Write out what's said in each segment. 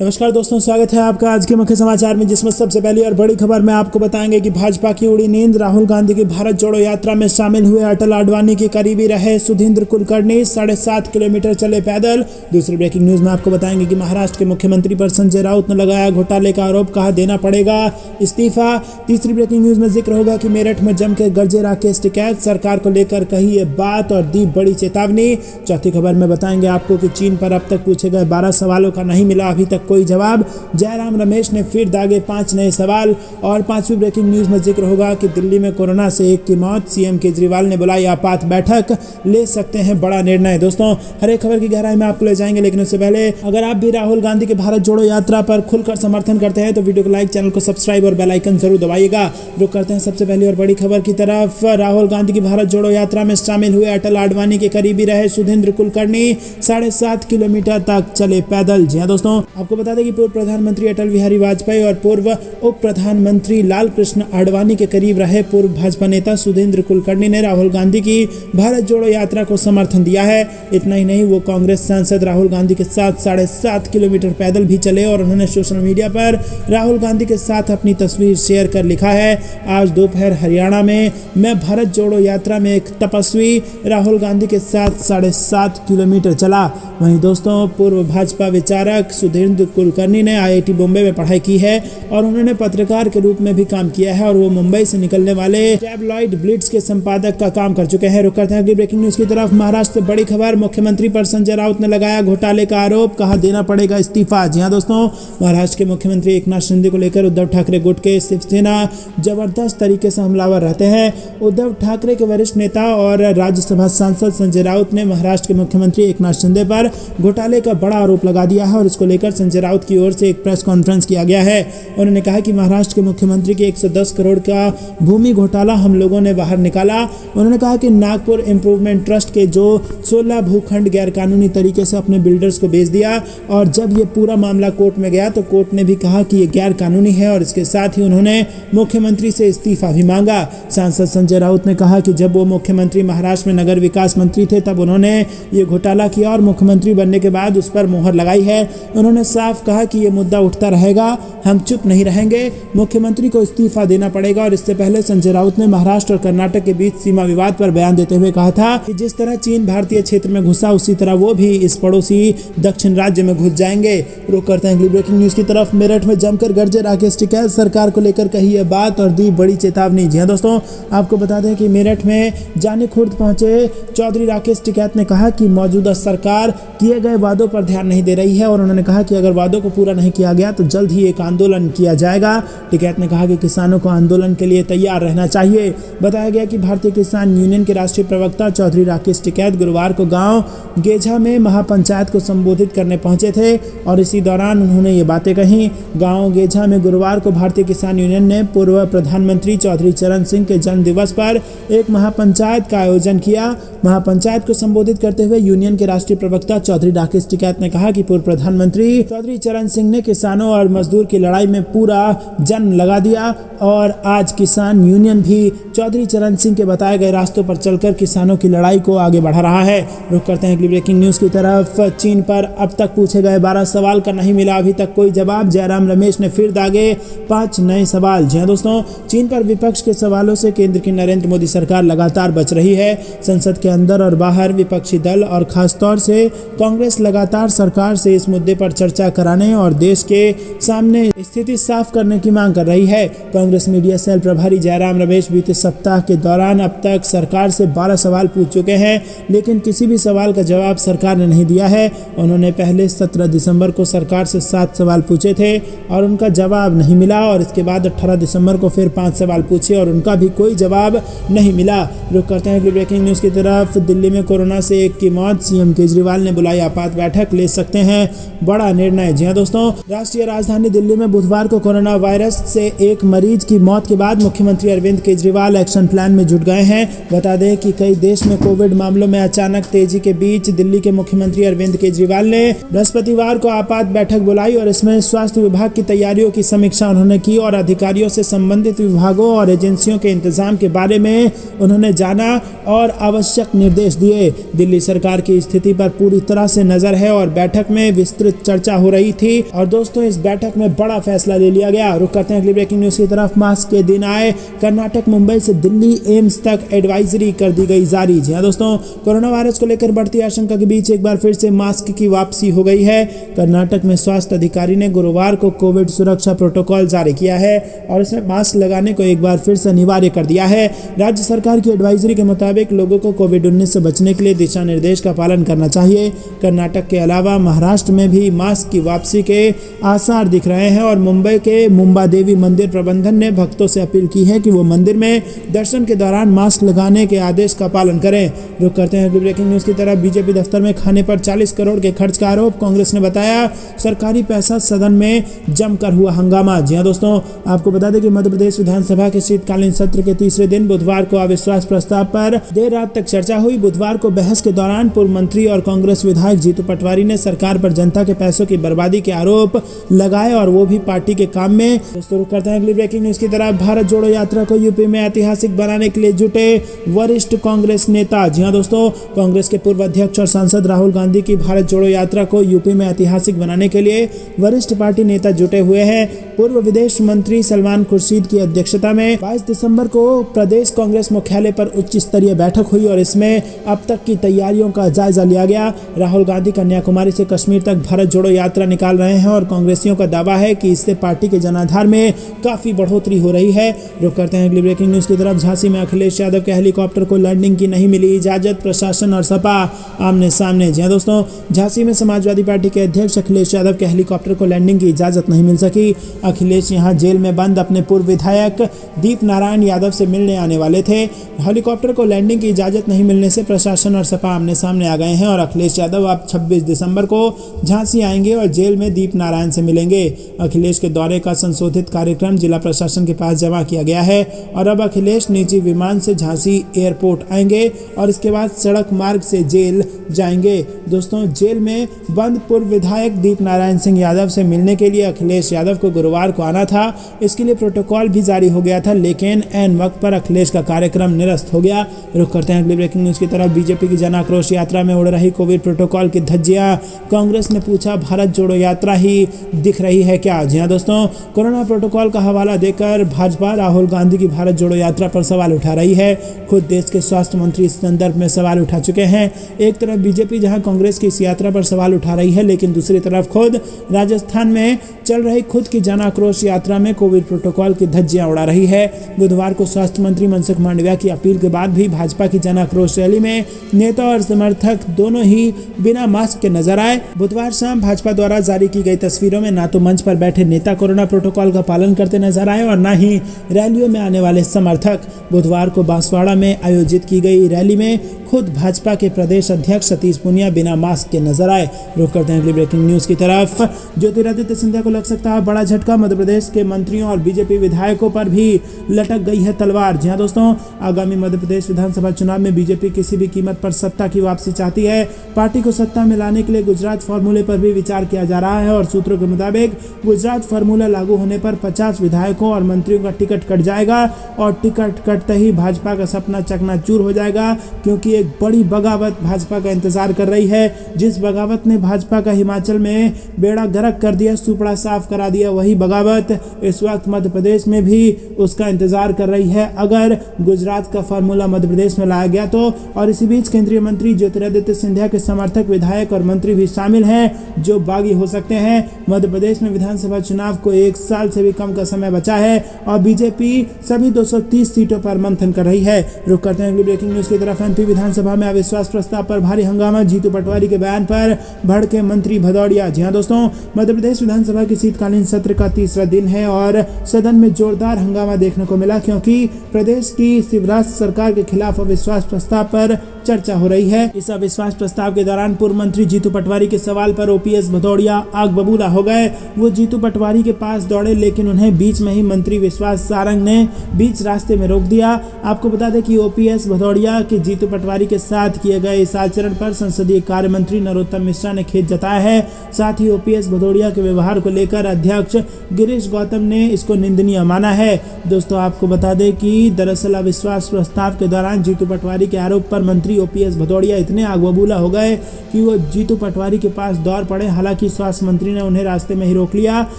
नमस्कार दोस्तों, स्वागत है आपका आज के मुख्य समाचार में, जिसमें सबसे पहली और बड़ी खबर में आपको बताएंगे कि भाजपा की उड़ी नींद। राहुल गांधी की भारत जोड़ो यात्रा में शामिल हुए अटल आडवाणी के करीबी रहे सुधींद्र कुलकर्णी 7.5 किलोमीटर चले पैदल। दूसरी ब्रेकिंग न्यूज में आपको बताएंगे कि महाराष्ट्र के मुख्यमंत्री पर संजय राउत ने लगाया घोटाले का आरोप, कहा देना पड़ेगा इस्तीफा। तीसरी ब्रेकिंग न्यूज में जिक्र होगा कि मेरठ में जम के गरजे राकेश टिकैत, सरकार को लेकर कही ये बात और दी बड़ी चेतावनी। चौथी खबर में बताएंगे आपको कि चीन पर अब तक पूछे गए 12 सवालों का नहीं मिला अभी तक कोई जवाब। जयराम रमेश ने फिर दागे 5 नए सवाल। और पांचवी ब्रेकिंग न्यूज में जिक्र होगा कि दिल्ली में कोरोना से 1 की मौत, सीएम केजरीवाल ने बुलाई आपात बैठक, ले सकते हैं बड़ा निर्णय। दोस्तों, हर एक खबर की गहराई में आपको ले जाएंगे, लेकिन उससे पहले अगर आप भी राहुल गांधी के भारत जोड़ो यात्रा पर खुलकर समर्थन करते हैं तो वीडियो को लाइक, चैनल को सब्सक्राइब और बेल आइकन जरूर दबाइएगा। रुक करते हैं सबसे पहली और बड़ी खबर की तरफ। राहुल गांधी की भारत जोड़ो यात्रा में शामिल हुए अटल आडवाणी के करीबी रहे सुधींद्र कुलकर्णी 7.5 किलोमीटर तक चले पैदल। जी हाँ दोस्तों, आपको बता दें कि पूर्व प्रधानमंत्री अटल बिहारी वाजपेयी और पूर्व उप प्रधानमंत्री लाल कृष्ण आडवाणी के करीब रहे पूर्व भाजपा नेता सुधींद्र कुलकर्णी ने राहुल गांधी की भारत जोड़ो यात्रा को समर्थन दिया है। इतना ही नहीं, वो कांग्रेस सांसद राहुल गांधी के साथ 7.5 किलोमीटर पैदल भी चले और उन्होंने सोशल मीडिया पर राहुल गांधी के साथ अपनी तस्वीर शेयर कर लिखा है, आज दोपहर हरियाणा में मैं भारत जोड़ो यात्रा में एक तपस्वी राहुल गांधी के साथ 7.5 किलोमीटर चला। वहीं दोस्तों, पूर्व भाजपा विचारक सुधींद्र कुलकर्णी ने IIT बॉम्बे में पढ़ाई की है और उन्होंने पत्रकार के रूप में भी काम किया है और वो मुंबई से निकलने वाले टैबलॉइड ब्लिट्ज के संपादक का काम कर चुके हैं। रुक करते हैं अगली ब्रेकिंग न्यूज की तरफ। महाराष्ट्र से बड़ी खबर, मुख्यमंत्री पर संजय राउत ने लगाया घोटाले का आरोप, कहा देना पड़ेगा इस्तीफा। जी हाँ दोस्तों, महाराष्ट्र के मुख्यमंत्री एकनाथ शिंदे को लेकर उद्धव ठाकरे गुट के शिवसेना जबरदस्त तरीके से हमलावर रहते हैं। उद्धव ठाकरे के वरिष्ठ नेता और राज्यसभा सांसद संजय राउत ने महाराष्ट्र के मुख्यमंत्री एकनाथ शिंदे पर घोटाले का बड़ा आरोप लगा दिया है और इसको लेकर संजय राउत की ओर से एक प्रेस कॉन्फ्रेंस किया गया है। उन्होंने कहा कि महाराष्ट्र के मुख्यमंत्री के 110 करोड़ का भूमि घोटाला हम लोगों ने बाहर निकाला। उन्होंने कहा कि नागपुर इंप्रूवमेंट ट्रस्ट के जो 16 भूखंड गैरकानूनी तरीके से अपने बिल्डर्स को बेच दिया और जब ये पूरा मामला कोर्ट में गया तो कोर्ट ने भी कहा कि ये गैर कानूनी है और इसके साथ ही उन्होंने मुख्यमंत्री से इस्तीफा भी मांगा। सांसद संजय राउत ने कहा कि जब वो मुख्यमंत्री महाराष्ट्र में नगर विकास मंत्री थे तब उन्होंने ये घोटाला किया और मुख्यमंत्री बनने के बाद उस पर मोहर लगाई है। उन्होंने साफ कहा कि ये मुद्दा उठता रहेगा, हम चुप नहीं रहेंगे, मुख्यमंत्री को इस्तीफा देना पड़ेगा। और इससे पहले संजय राउत ने महाराष्ट्र और कर्नाटक के बीच सीमा विवाद पर बयान देते हुए कहा था कि जिस तरह चीन भारतीय क्षेत्र में घुसा उसी तरह वो भी इस पड़ोसी दक्षिण राज्य में घुस जाएंगे। रुक करते हैं अगली ब्रेकिंग न्यूज की तरफ। मेरठ में जमकर गरजे राकेश टिकैत, सरकार को लेकर कही यह बात और दी बड़ी चेतावनी। जी हाँ दोस्तों, आपको बता दें कि मेरठ में जाने खुर्द पहुंचे चौधरी राकेश टिकैत ने कहा कि मौजूदा सरकार किए गए वादों पर ध्यान नहीं दे रही है और उन्होंने कहा कि अगर वादों को पूरा नहीं किया गया तो जल्द ही एक आंदोलन किया जाएगा। टिकैत ने कहा कि किसानों को आंदोलन के लिए तैयार रहना चाहिए। बताया गया कि भारतीय किसान यूनियन के राष्ट्रीय प्रवक्ता चौधरी राकेश टिकैत गुरुवार को गांव गेझा में महापंचायत को संबोधित करने पहुंचे थे और इसी दौरान उन्होंने ये बातें कही। गांव गेझा में गुरुवार को भारतीय किसान यूनियन ने पूर्व प्रधानमंत्री चौधरी चरण सिंह के जन्म दिवस पर एक महापंचायत का आयोजन किया। महापंचायत को संबोधित करते हुए यूनियन के राष्ट्रीय प्रवक्ता चौधरी राकेश टिकैत ने कहा कि पूर्व प्रधानमंत्री चौधरी चरण सिंह ने किसानों और मजदूर की लड़ाई में पूरा जन्म लगा दिया और आज किसान यूनियन भी चौधरी चरण सिंह के बताए गए रास्तों पर चलकर किसानों की लड़ाई को आगे बढ़ा रहा है। रुक करते हैं अगली ब्रेकिंग न्यूज की तरफ। चीन पर अब तक पूछे गए 12 सवाल का नहीं मिला अभी तक कोई जवाब, जयराम रमेश ने फिर दागे 5 नए सवाल। जी हाँ दोस्तों, चीन पर विपक्ष के सवालों से केंद्र की नरेंद्र मोदी सरकार लगातार बच रही है। संसद के अंदर और बाहर विपक्षी दल और खासतौर से कांग्रेस लगातार सरकार से इस मुद्दे पर चर्चा कराने और देश के सामने स्थिति साफ करने की मांग कर रही है। कांग्रेस मीडिया सेल प्रभारी जयराम रमेश बीते सप्ताह के दौरान अब तक सरकार से 12 सवाल पूछ चुके हैं, लेकिन किसी भी सवाल का जवाब सरकार ने नहीं दिया है। उन्होंने पहले 17 दिसंबर को सरकार से 7 सवाल पूछे थे और उनका जवाब नहीं मिला और इसके बाद 18 दिसंबर को फिर 5 सवाल पूछे और उनका भी कोई जवाब नहीं मिला। रुक करते हैं अगली ब्रेकिंग न्यूज की तरफ। दिल्ली में कोरोना से 1 की मौत, सीएम केजरीवाल ने बुलाई आपात बैठक, ले सकते हैं बड़ा निर्णय। जी हाँ दोस्तों, राष्ट्रीय राजधानी दिल्ली में बुधवार को कोरोना वायरस से एक मरीज की मौत के बाद मुख्यमंत्री अरविंद केजरीवाल एक्शन प्लान में जुट गए हैं। बता दें कि कई देश में कोविड मामलों में अचानक तेजी के बीच दिल्ली के मुख्यमंत्री अरविंद केजरीवाल ने बृहस्पतिवार को आपात बैठक बुलाई और इसमें स्वास्थ्य विभाग की तैयारियों की समीक्षा उन्होंने की और अधिकारियों से संबंधित विभागों और एजेंसियों के इंतजाम के बारे में उन्होंने जाना और आवश्यक निर्देश दिए। दिल्ली सरकार की स्थिति पर पूरी तरह से नजर है और बैठक में विस्तृत चर्चा हो रही थी। और दोस्तों, इस बैठक में बड़ा फैसला ले लिया गया। रुक करते हैं अगली ब्रेकिंग न्यूज की तरफ। मास्क के दिन आए, कर्नाटक मुंबई से दिल्ली एम्स तक एडवाइजरी कर दी गई जारी। जी हाँ दोस्तों, कोरोना वायरस को लेकर बढ़ती आशंका के बीच एक बार फिर से मास्क की वापसी हो गई है। कर्नाटक में स्वास्थ्य अधिकारी ने गुरुवार को कोविड सुरक्षा प्रोटोकॉल जारी किया है और इसमें मास्क लगाने को एक बार फिर से अनिवार्य कर दिया है। राज्य सरकार की एडवाइजरी के मुताबिक लोगों को कोविड-19 से बचने के लिए दिशा निर्देश का पालन करना चाहिए। कर्नाटक के अलावा महाराष्ट्र में भी मास्क की वापसी के आसार दिख रहे हैं और मुंबई के मुंबा देवी मंदिर प्रबंधन ने भक्तों से अपील की है कि वो मंदिर में दर्शन के दौरान मास्क लगाने के आदेश का पालन करें। रुक करते हैं अगली ब्रेकिंग न्यूज की तरफ। बीजेपी दफ्तर में खाने पर 40 करोड़ के खर्च का आरोप, कांग्रेस ने बताया सरकारी पैसा। सदन में जमकर हुआ हंगामा। जी हाँ दोस्तों, आपको बता दें कि मध्य प्रदेश विधानसभा के शीतकालीन सत्र के तीसरे दिन बुधवार को अविश्वास प्रस्ताव पर देर रात तक चर्चा हुई। बुधवार को बहस के दौरान पूर्व मंत्री और कांग्रेस विधायक जीतू पटवारी ने सरकार पर जनता के पैसों की बर्बादी के आरोप लगाए और वो भी पार्टी के काम में। दोस्तों, रुक करते हैं अगली ब्रेकिंग न्यूज की तरफ। भारत जोड़ो यात्रा को यूपी में ऐतिहासिक बनाने के लिए जुटे वरिष्ठ कांग्रेस नेता। जी हाँ दोस्तों, कांग्रेस के पूर्व अध्यक्ष और सांसद राहुल गांधी की भारत जोड़ो यात्रा को यूपी में ऐतिहासिक बनाने के लिए वरिष्ठ पार्टी नेता जुटे हुए हैं। पूर्व विदेश मंत्री सलमान खुर्शीद की अध्यक्षता में 22 दिसंबर को प्रदेश कांग्रेस मुख्यालय पर उच्च स्तरीय बैठक हुई और इसमें अब तक की तैयारियों का जायजा लिया गया। राहुल गांधी कन्याकुमारी से कश्मीर तक भारत जोड़ो यात्रा निकाल रहे हैं और कांग्रेसियों का दावा है कि इससे पार्टी के जनाधार में काफी बढ़ोतरी हो रही है। रुक करते हैं अगली ब्रेकिंग न्यूज की तरफ। झांसी में अखिलेश यादव के हेलीकॉप्टर को लैंडिंग की नहीं मिली इजाजत, प्रशासन और सपा आमने सामने। जी दोस्तों, झांसी में समाजवादी पार्टी के अध्यक्ष अखिलेश यादव के हेलीकॉप्टर को लैंडिंग की इजाजत नहीं मिल सकी। अखिलेश यहां जेल में बंद अपने पूर्व विधायक दीप नारायण यादव से मिलने आने वाले थे। हेलीकॉप्टर को लैंडिंग की इजाजत नहीं मिलने से प्रशासन और सपा आमने सामने आ गए हैं और अखिलेश यादव अब 26 दिसंबर को झांसी आएंगे और जेल में दीप नारायण से मिलेंगे। अखिलेश के दौरे का संशोधित कार्यक्रम जिला प्रशासन के पास जमा किया गया है और अब अखिलेश निजी विमान से झांसी एयरपोर्ट आएंगे और इसके बाद सड़क मार्ग से जेल जाएंगे। दोस्तों, जेल में बंद पूर्व विधायक दीप नारायण सिंह यादव से मिलने के लिए अखिलेश यादव को गुरुवार को आना था। इसके लिए प्रोटोकॉल भी जारी हो गया था, लेकिन ऐन वक्त पर अखिलेश का कार्यक्रम निरस्त हो गया। रुक करते हैं अगली ब्रेकिंग न्यूज की तरफ। बीजेपी की जन आक्रोश यात्रा में उड़ रही कोविड प्रोटोकॉल की धज्जियां, कांग्रेस ने पूछा भारत जोड़ो यात्रा ही दिख रही है क्या। जी हाँ दोस्तों, कोरोना प्रोटोकॉल का हवाला देकर भाजपा राहुल गांधी की भारत जोड़ो यात्रा पर सवाल उठा रही है। खुद देश के स्वास्थ्य मंत्री इस संदर्भ में सवाल उठा चुके हैं। एक तरफ बीजेपी जहां कांग्रेस की इस यात्रा पर सवाल उठा रही है, लेकिन दूसरी तरफ खुद राजस्थान में चल रही खुद की जन आक्रोश यात्रा में कोविड प्रोटोकॉल की धज्जियां उड़ा रही है। बुधवार को स्वास्थ्य मंत्री मनसुख मांडविया की अपील के बाद भी भाजपा की जन आक्रोश रैली में नेता और समर्थक दोनों ही बिना मास्क के नजर आए। बुधवार शाम भाजपा द्वारा जारी की गई तस्वीरों में ना तो मंच पर बैठे नेता कोरोना प्रोटोकॉल का पालन करते नजर आए और न ही रैलियों में आने वाले समर्थक। बुधवार को बांसवाड़ा में आयोजित की गई रैली में खुद भाजपा के प्रदेश अध्यक्ष सतीश पूनिया बिना मास्क के नजर आए। रुक करते हैं अगली ब्रेकिंग न्यूज की तरफ। ज्योतिरादित्य सिंधिया को लग सकता है बड़ा झटका, मध्य प्रदेश के मंत्रियों और बीजेपी विधायकों पर भी लटक गई है तलवार। जी हाँ दोस्तों, आगामी मध्य प्रदेश विधानसभा चुनाव में बीजेपी किसी भी कीमत पर सत्ता की वापसी चाहती है। पार्टी को सत्ता में लाने के लिए गुजरात फार्मूले पर भी विचार किया जा रहा है और सूत्रों के मुताबिक गुजरात फार्मूला लागू होने पर 50 विधायकों और मंत्रियों का टिकट कट जाएगा और टिकट कटते ही भाजपा का सपना चकनाचूर हो जाएगा, क्योंकि एक बड़ी बगावत भाजपा का इंतजार कर रही है। जिस बगावत ने भाजपा का हिमाचल में बेड़ा गर्क कर दिया, सुपड़ा साफ करा दिया, वही बगावत इस वक्त मध्य प्रदेश में भी उसका इंतजार कर रही है अगर गुजरात का फार्मूला मध्य प्रदेश में लाया गया तो। और इसी बीच केंद्रीय मंत्री ज्योतिरादित्य सिंधिया के समर्थक विधायक और मंत्री भी शामिल हैं जो बागी हो सकते हैं। मध्य प्रदेश में विधानसभा चुनाव को 1 साल से भी कम का समय बचा है और बीजेपी सभी 230 सीटों पर मंथन कर रही है। रुक करते हैं अगली ब्रेकिंग न्यूज की तरफ। एमपी विधानसभा में अविश्वास प्रस्ताव पर भारी हंगामा, जीतू पटवारी के बयान पर भड़के मंत्री भदौड़िया। जी हाँ दोस्तों, मध्य प्रदेश विधानसभा के शीतकालीन सत्र का तीसरा दिन है और सदन में जोरदार हंगामा देखने को मिला, क्योंकि प्रदेश की शिवराज सरकार के खिलाफ अविश्वास प्रस्ताव पर चर्चा हो रही है। इस अविश्वास प्रस्ताव के दौरान पूर्व मंत्री जीतू पटवारी के सवाल पर ओपीएस भदौड़िया आग बबूला हो गए। वो जीतू पटवारी के पास दौड़े, लेकिन उन्हें बीच में ही मंत्री विश्वास सारंग ने बीच रास्ते में रोक दिया। आपको बता दें कि ओपीएस भदौड़िया के जीतू पटवारी के साथ किए गए इस आचरण पर संसदीय कार्य मंत्री नरोत्तम मिश्रा ने खेद जताया है। साथ ही ओपीएस भदौड़िया के व्यवहार को लेकर अध्यक्ष गिरीश गौतम ने इसको निंदनीय माना है। दोस्तों, आपको बता दें कि दरअसल अविश्वास प्रस्ताव के दौरान जीतू पटवारी के आरोप पर मंत्री ओपीएस भदौड़िया इतने आग बबूला हो गए कि वो जीतू पटवारी के पास दौड़ पड़े। हालांकि स्वास्थ्य मंत्री ने उन्हें रास्ते में ही रोक लिया।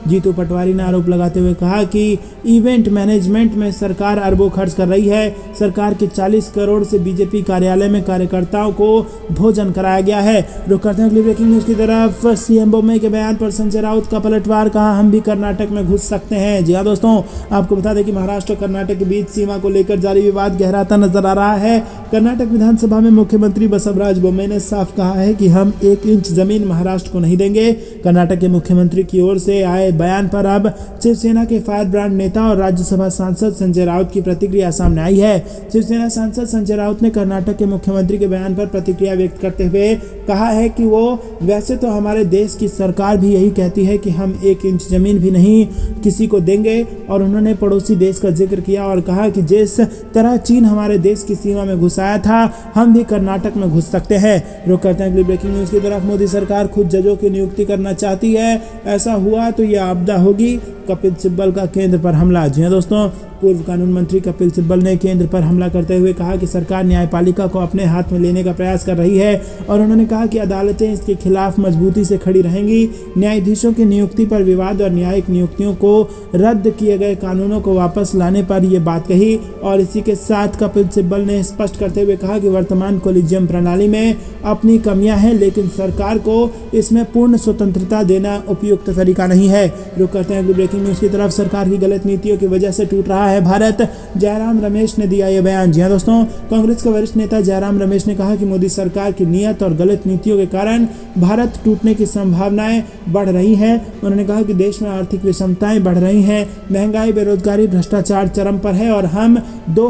जीतू पटवारी ने आरोप लगाते हुए कहा कि इवेंट मैनेजमेंट में सरकार अरबों खर्च कर रही है। सरकार के 40 करोड़ से बीजेपी कार्यालय में कार्यकर्ताओं को भोजन कराया गया है। रुक करते हैं अगली ब्रेकिंग न्यूज की तरफ। सीएम बोम्मई के बयान पर संजय राउत का पलटवार, कहा हम भी कर्नाटक में घुस सकते हैं। जी हाँ दोस्तों, आपको बता दें कि महाराष्ट्र और कर्नाटक के बीच सीमा को लेकर जारी विवाद गहराता नजर आ रहा है। कर्नाटक विधानसभा में मुख्यमंत्री बसवराज बोम्मई ने साफ कहा है कि हम 1 इंच जमीन महाराष्ट्र को नहीं देंगे। कर्नाटक के मुख्यमंत्री की ओर से आए बयान पर अब शिवसेना के फायर ब्रांड नेता और राज्यसभा सांसद संजय राउत की प्रतिक्रिया सामने आई है। शिवसेना सांसद संजय राउत ने कर्नाटक के मुख्यमंत्री के बयान पर प्रतिक्रिया व्यक्त करते हुए कहा है कि वो वैसे तो हमारे देश की सरकार भी यही कहती है कि हम 1 इंच जमीन भी नहीं किसी को देंगे। और उन्होंने पड़ोसी देश का जिक्र किया और कहा कि जिस तरह चीन हमारे देश की सीमा में घुस आया था, हम भी कर्नाटक में घुस सकते हैं। रुक करते हैं अगली ब्रेकिंग न्यूज की तरफ। मोदी सरकार खुद जजों की नियुक्ति करना चाहती है, ऐसा हुआ तो यह आपदा होगी। कपिल सिब्बल का केंद्र पर हमला। जी हाँ दोस्तों, पूर्व कानून मंत्री कपिल सिब्बल ने केंद्र पर हमला करते हुए कहा कि सरकार न्यायपालिका को अपने हाथ में लेने का प्रयास कर रही है और उन्होंने कहा कि अदालतें इसके खिलाफ मजबूती से खड़ी रहेंगी। न्यायाधीशों की नियुक्ति पर विवाद और न्यायिक नियुक्तियों को रद्द किए गए कानूनों को वापस लाने पर यह बात कही। और इसी के साथ कपिल सिब्बल ने स्पष्ट करते हुए कहा कि वर्तमान कोलिजियम प्रणाली में अपनी कमियां हैं, लेकिन सरकार को इसमें पूर्ण स्वतंत्रता देना उपयुक्त तरीका नहीं है। रुक करते हैं अगली ब्रेकिंग न्यूज की तरफ। सरकार की गलत नीतियों की वजह से टूट रहा है भारत, जयराम रमेश ने दिया यह बयान। जी हाँ दोस्तों, कांग्रेस के वरिष्ठ नेता जयराम रमेश ने कहा कि मोदी सरकार की नीयत और गलत नीतियों के कारण भारत टूटने की संभावनाएं बढ़ रही हैं। उन्होंने कहा कि देश में आर्थिक विषमताएं बढ़ रही हैं, महंगाई, बेरोजगारी, भ्रष्टाचार चरम पर है और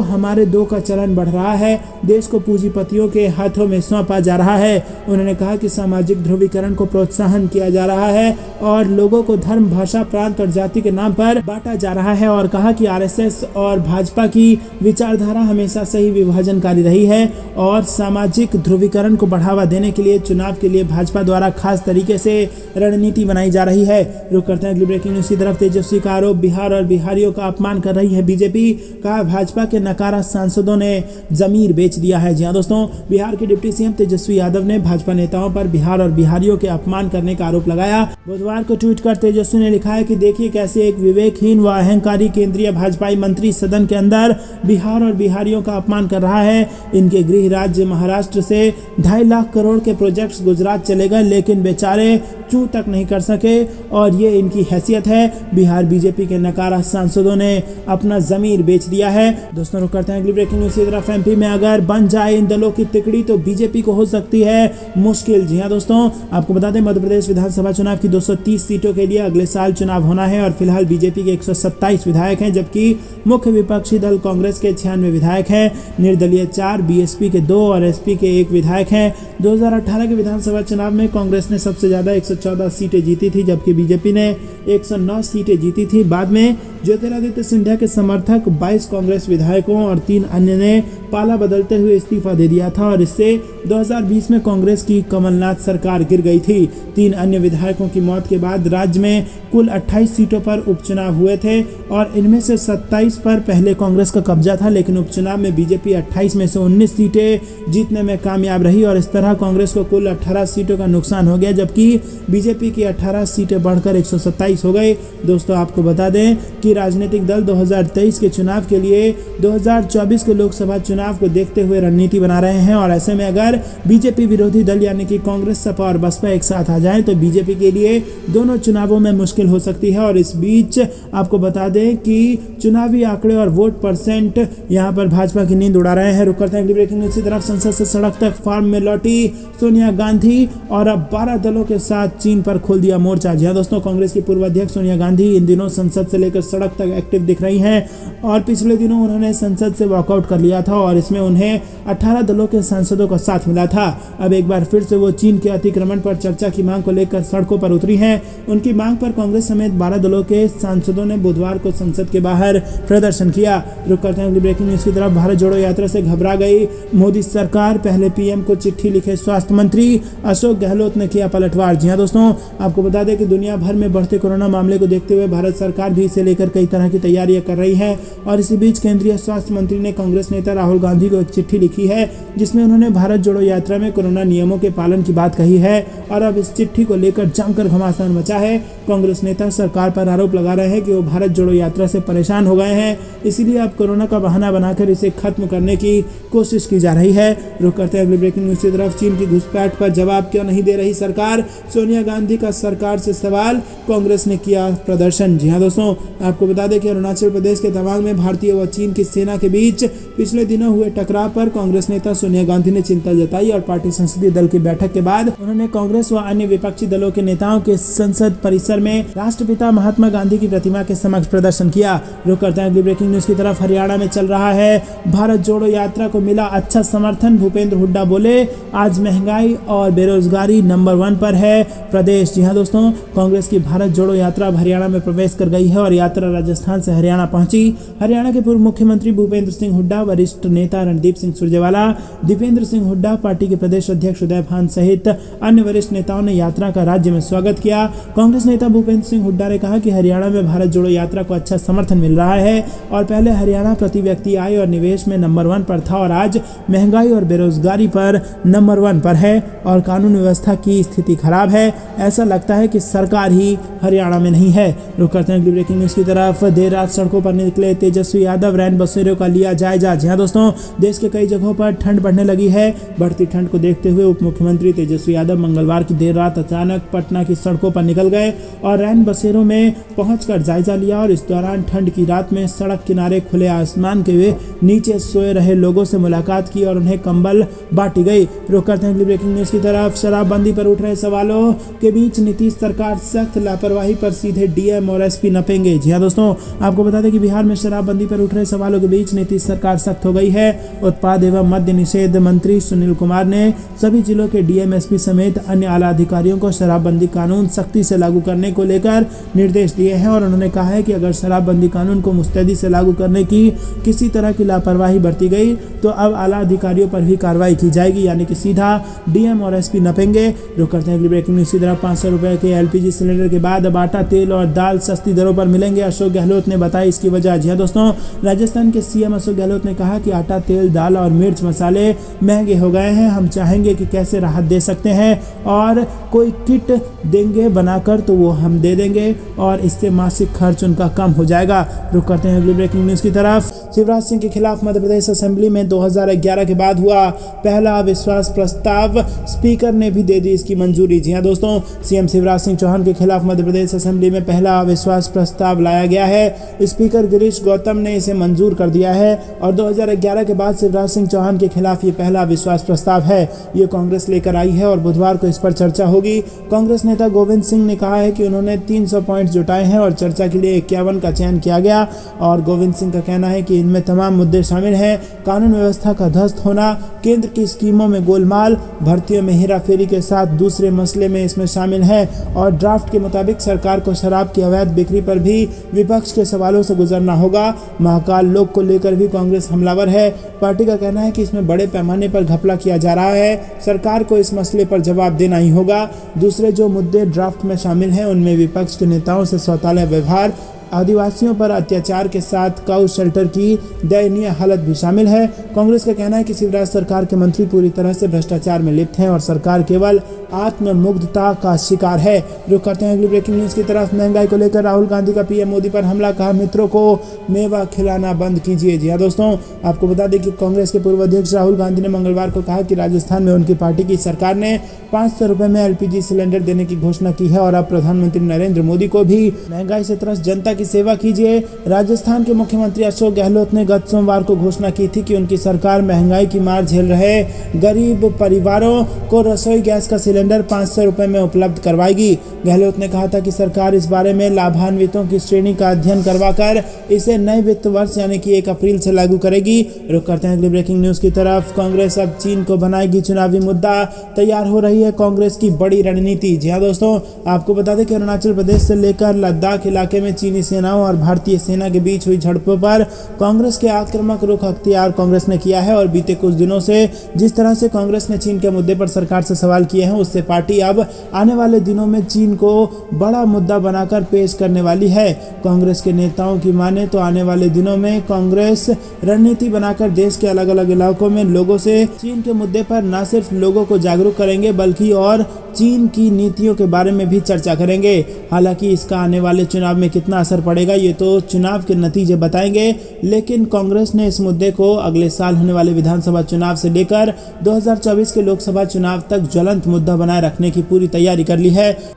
हमारे दो का चलन बढ़ रहा है। देश को पूंजीपतियों के हाथों में सौंपा जा रहा है। उन्होंने कहा कि सामाजिक ध्रुवीकरण को प्रोत्साहन किया जा रहा है और लोगों को धर्म, भाषा, प्रांत और जाति के नाम पर बांटा जा रहा है। और कहा कि आरएसएस और भाजपा की विचारधारा हमेशा से ही विभाजनकारी रही है और सामाजिक ध्रुवीकरण को बढ़ावा देने के लिए चुनाव के लिए भाजपा द्वारा खास तरीके से रणनीति बनाई जा रही है। रुक करते हैं अगली ब्रेकिंग न्यूज की तरफ। तेजस्वी का आरोप, बिहार और बिहारियों का अपमान कर रही है बीजेपी। कहा भाजपा के नकारा सांसदों ने जमीर बेच दिया है। जी हाँ दोस्तों, बिहार के डिप्टी सीएम तेजस्वी यादव ने भाजपा नेताओं पर बिहार और बिहारियों के अपमान करने का आरोप लगाया। बुधवार को ट्वीट कर तेजस्वी ने लिखा है कि देखिए कैसे एक विवेकहीन व अहंकारी केंद्रीय भाजपाई मंत्री सदन के अंदर बिहार और बिहारियों का अपमान कर रहा है। इनके गृह राज्य महाराष्ट्र से 2.5 लाख करोड़ के प्रोजेक्ट्स गुजरात चले गए, लेकिन बेचारे चू तक नहीं कर सके और ये इनकी हैसियत है। बिहार बीजेपी के नकारा सांसदों ने अपना जमीर बेच दिया है। दोस्तों, रुक करते हैं अगली ब्रेकिंग न्यूज की तरफ। एमपी में अगर बन जाए इन दलों की तिकड़ी तो बीजेपी को हो सकती है मुश्किल। जी हाँ दोस्तों, आपको बता दें मध्य प्रदेश विधानसभा चुनाव की 230 सीटों के लिए अगले साल चुनाव होना है और फिलहाल बीजेपी के 127 विधायक हैं, जबकि मुख्य विपक्षी दल कांग्रेस के 96 विधायक हैं। निर्दलीय 4, बीएसपी के 2 और एसपी के 1 विधायक हैं। 2018 के विधानसभा चुनाव में कांग्रेस ने सबसे ज्यादा 114 सीटें जीती थी, जबकि बीजेपी ने 109 सीटें जीती थी। बाद में ज्योतिरादित्य सिंधिया के समर्थक 22 कांग्रेस विधायकों और 3 अन्य ने पाला बदलते हुए इस्तीफा दे दिया था और इससे 2020 में कांग्रेस की कमलनाथ सरकार गिर गई थी। 3 अन्य विधायकों की मौत के बाद राज्य में कुल 28 सीटों पर उपचुनाव हुए थे और इनमें से 27 पर पहले कांग्रेस का कब्जा था, लेकिन उपचुनाव में बीजेपी 28 में से 19 सीटें जीतने में कामयाब रही और इस तरह कांग्रेस को कुल 18 सीटों का नुकसान हो गया, जबकि बीजेपी की 18 सीटें बढ़कर 127 हो गई। दोस्तों, आपको बता दें कि राजनीतिक दल 2023 के चुनाव के लिए 2024 के लोकसभा चुनाव को देखते हुए रणनीति बना रहे हैं और ऐसे में अगर बीजेपी विरोधी दल यानी कि कांग्रेस, सपा और बसपा एक साथ आ जाएं तो बीजेपी के लिए दोनों चुनावों में मुश्किल हो सकती है। और इस बीच आपको बता दें कि चुनावी आंकड़े और वोट परसेंट यहां पर भाजपा की नींद उड़ा रहे हैं। रुक करते हैं अगली ब्रेकिंग न्यूज की तरफ। संसद से सड़क तक फार्म में लौटी सोनिया गांधी और अब 12 दलों के साथ चीन पर खोल दिया मोर्चा। जी दोस्तों, कांग्रेस की पूर्व अध्यक्ष सोनिया गांधी इन दिनों संसद से लेकर सड़क तक एक्टिव दिख रही हैं और पिछले दिनों उन्होंने संसद से वॉकआउट कर लिया था और इसमें उन्हें 18 दलों के सांसदों का साथ मिला था। अब एक बार फिर से वो चीन के अतिक्रमण पर चर्चा की मांग को लेकर सड़कों पर उतरी हैं। उनकी मांग पर कांग्रेस समेत 12 दलों के सांसदों ने बुधवार को संसद के बाहर प्रदर्शन किया। रुक करते हैं अगली ब्रेकिंग न्यूज की तरफ। भारत जोड़ो यात्रा से घबरा गई मोदी सरकार, पहले पीएम को चिट्ठी लिखे स्वास्थ्य मंत्री अशोक गहलोत ने किया पलटवार। जी हां दोस्तों, आपको बता दें कि दुनिया भर में बढ़ते कोरोना मामले को देखते हुए भारत सरकार भी इसे लेकर कई तरह की तैयारियां कर रही है। और इसी बीच केंद्रीय स्वास्थ्य मंत्री ने कांग्रेस नेता राहुल गांधी को एक चिट्ठी लिखी है, जिसमें उन्होंने भारत जोड़ो यात्रा में कोरोना नियमों के पालन की बात कही है। और अब इस चिट्ठी को लेकर जमकर घमासान मचा है। कांग्रेस नेता सरकार पर आरोप लगा रहे हैं कि वो भारत जोड़ो यात्रा से परेशान हो गए हैं, इसीलिए अब कोरोना का बहाना बनाकर इसे खत्म करने की कोशिश की जा रही है। रुक करते हैं अगली ब्रेकिंग न्यूज की तरफ। चीन की घुसपैठ पर जवाब क्यों नहीं दे रही सरकार, सोनिया गांधी का सरकार से सवाल, कांग्रेस ने किया प्रदर्शन। जी हां दोस्तों, आपको बता दें कि अरुणाचल प्रदेश के तवांग में भारतीय व चीन की सेना के बीच पिछले दिनों हुए टकराव पर कांग्रेस नेता सोनिया गांधी ने चिंता जताई और पार्टी संसदीय दल की बैठक के बाद उन्होंने कांग्रेस व अन्य विपक्षी दलों के नेताओं के संसद परिसर में राष्ट्रपिता महात्मा गांधी की प्रतिमा के समक्ष प्रदर्शन किया। रुक करते हैं अगली ब्रेकिंग न्यूज की तरफ। हरियाणा में चल रहा है भारत जोड़ो यात्रा को मिला अच्छा समर्थन, भूपेंद्र हुड्डा बोले आज महंगाई और बेरोजगारी नंबर 1 पर है प्रदेश। जी हां दोस्तों, कांग्रेस की भारत जोड़ो यात्रा हरियाणा में प्रवेश कर गई है और यात्रा राजस्थान से हरियाणा पहुंची। हरियाणा के पूर्व मुख्यमंत्री भूपेंद्र सिंह हुड्डा, वरिष्ठ नेता रणदीप सिंह सुरजेवाला, दीपेंद्र सिंह हुड्डा, पार्टी के प्रदेश अध्यक्ष उदय भान सहित अन्य वरिष्ठ नेताओं ने यात्रा का राज्य में स्वागत किया। कांग्रेस नेता भूपेंद्र सिंह हुड्डा ने कहा कि हरियाणा में भारत जोड़ो यात्रा को अच्छा समर्थन मिल रहा है और पहले हरियाणा प्रति व्यक्ति आय और निवेश में नंबर 1 पर था और आज महंगाई और बेरोजगारी पर नंबर 1 पर है और कानून व्यवस्था की स्थिति खराब है। ऐसा लगता है कि सरकार ही हरियाणा में नहीं है। रुक करते हैं अगली ब्रेकिंग न्यूज की तरफ। देर रात सड़कों पर निकले तेजस्वी यादव, रैन बसेरों का लिया जायजा। जी हां दोस्तों, देश के कई जगहों पर ठंड बढ़ने लगी है। बढ़ती ठंड को देखते हुए उप मुख्यमंत्री तेजस्वी यादव मंगलवार की देर रात अचानक पटना की सड़कों पर निकल गए और रैन बसेरों में पहुंचकर जायजा लिया और इस दौरान ठंड की रात में सड़क किनारे खुले आसमान के नीचे सोए रहे लोगों से मुलाकात की और उन्हें कंबल बांटी गई। रुक करते हैं अगली ब्रेकिंग न्यूज की तरफ। शराबबंदी पर उठ रहे सवालों के बीच नीतीश सरकार सख्त, लापरवाही पर सीधे डीएम और एसपी नपेंगे। जी हां दोस्तों, आपको बता दें कि बिहार में शराबबंदी पर उठ रहे सवालों के बीच नीतीश सरकार सख्त हो गई है। उत्पाद एवं मद्य निषेध मंत्री सुनील कुमार ने सभी जिलों के डीएम, एसपी समेत अन्य आला अधिकारियों को शराबबंदी कानून सख्ती से लागू करने को लेकर निर्देश दिए हैं और उन्होंने कहा है कि अगर शराबबंदी कानून को मुस्तैदी से लागू करने की किसी तरह की लापरवाही बरती गई तो अब आला अधिकारियों पर भी कार्रवाई की जाएगी, यानी कि सीधा डीएम और एसपी नपेंगे। रुक करते हैं अगली ब्रेकिंग न्यूज की तरफ। 500 रुपए के एलपीजी सिलेंडर के बाद अब आटा, तेल और दाल सस्ती दरों पर मिलेंगे, अशोक गहलोत ने बताई इसकी वजह। जी हां दोस्तों, राजस्थान के सीएम अशोक गहलोत ने कहा कि आटा, तेल, दाल और मिर्च मसाले महंगे हो गए हैं। हम चाहेंगे कि कैसे राहत दे सकते हैं और कोई किट देंगे बनाकर तो वो हम दे देंगे और इससे मासिक खर्च उनका कम हो जाएगा। रुक करते हैं अगली ब्रेकिंग न्यूज की तरफ। शिवराज सिंह के खिलाफ मध्य प्रदेश असेंबली में 2011 के बाद हुआ पहला अविश्वास प्रस्ताव, स्पीकर ने भी दे दी इसकी मंजूरी। जी हां दोस्तों, सीएम शिवराज सिंह चौहान के खिलाफ मध्य प्रदेश असेंबली में पहला अविश्वास प्रस्ताव लाया गया है। स्पीकर गिरीश गौतम ने इसे मंजूर कर दिया है और 2011 के बाद शिवराज सिंह चौहान के खिलाफ ये पहला अविश्वास प्रस्ताव है। ये कांग्रेस लेकर आई है और बुधवार को इस पर चर्चा होगी। कांग्रेस नेता गोविंद सिंह ने कहा है कि उन्होंने 300 पॉइंट जुटाए हैं और चर्चा के लिए 51 का चयन किया गया और गोविंद सिंह का कहना है कि इनमें तमाम मुद्दे शामिल हैं। कानून व्यवस्था का ध्वस्त होना, केंद्र की स्कीमों में गोलमाल, भर्तियों में हेराफेरी के साथ दूसरे मसले में इसमें शामिल है और ड्राफ्ट के मुताबिक सरकार को शराब की अवैध बिक्री पर भी विपक्ष के सवालों से गुजरना होगा। महाकाल लोक को लेकर भी कांग्रेस हमलावर है। पार्टी का कहना है कि इसमें बड़े पैमाने पर घपला किया जा रहा है। सरकार को इस मसले पर जवाब देना ही होगा। दूसरे जो मुद्दे ड्राफ्ट में शामिल हैं उनमें विपक्ष के नेताओं से सौताला व्यवहार, आदिवासियों पर अत्याचार के साथ काउ शेल्टर की दयनीय हालत भी शामिल है। कांग्रेस का कहना है कि शिवराज सरकार के मंत्री पूरी तरह से भ्रष्टाचार में लिप्त हैं और सरकार केवल आत्ममुग्धता का शिकार है। रुक करते हैं अगली ब्रेकिंग न्यूज की तरफ। महंगाई को लेकर राहुल गांधी का पीएम मोदी पर हमला, कहा मित्रों को मेवा खिलाना बंद कीजिए। जी हाँ दोस्तों, आपको बता दें कि कांग्रेस के पूर्व अध्यक्ष राहुल गांधी ने मंगलवार को कहा कि राजस्थान में उनकी पार्टी की सरकार ने 500 रुपए में एलपीजी सिलेंडर देने की घोषणा की है और अब प्रधानमंत्री नरेंद्र मोदी को भी महंगाई से त्रस्त जनता की सेवा कीजिए। राजस्थान के मुख्यमंत्री अशोक गहलोत ने गत सोमवार को घोषणा की थी कि उनकी सरकार महंगाई की मार झेल रहे गरीब परिवारों को रसोई गैस का सिलेंडर 500 रुपये में उपलब्ध करवाएगी। गहलोत ने कहा था कि सरकार इस बारे में लाभान्वितों की श्रेणी का अध्ययन करवाकर इसे नए वित्त वर्ष यानी कि 1 अप्रैल से लागू करेगी। रुक करते हैं अगली ब्रेकिंग न्यूज की तरफ। कांग्रेस अब चीन को बनाएगी चुनावी मुद्दा, तैयार हो रही है कांग्रेस की बड़ी रणनीति। जी हाँ दोस्तों, आपको बता दें कि अरुणाचल प्रदेश से लेकर लद्दाख इलाके में चीनी सेनाओं और भारतीय सेना के बीच हुई झड़पों पर कांग्रेस के आक्रामक रुख अख्तियार कांग्रेस ने किया है और बीते कुछ दिनों से जिस तरह से कांग्रेस ने चीन के मुद्दे पर सरकार से सवाल किए हैं, उससे पार्टी अब आने वाले दिनों में चीन को बड़ा मुद्दा बनाकर पेश करने वाली है। कांग्रेस के नेताओं की माने तो आने वाले दिनों में कांग्रेस रणनीति बनाकर देश के अलग अलग इलाकों में लोगों से चीन के मुद्दे पर न सिर्फ लोगों को जागरूक करेंगे बल्कि और चीन की नीतियों के बारे में भी चर्चा करेंगे। हालांकि इसका आने वाले चुनाव में कितना असर पड़ेगा ये तो चुनाव के नतीजे बताएंगे, लेकिन कांग्रेस ने इस मुद्दे को अगले साल होने वाले विधानसभा चुनाव से लेकर 2024 के लोकसभा चुनाव तक ज्वलंत मुद्दा बनाए रखने की पूरी तैयारी कर ली है।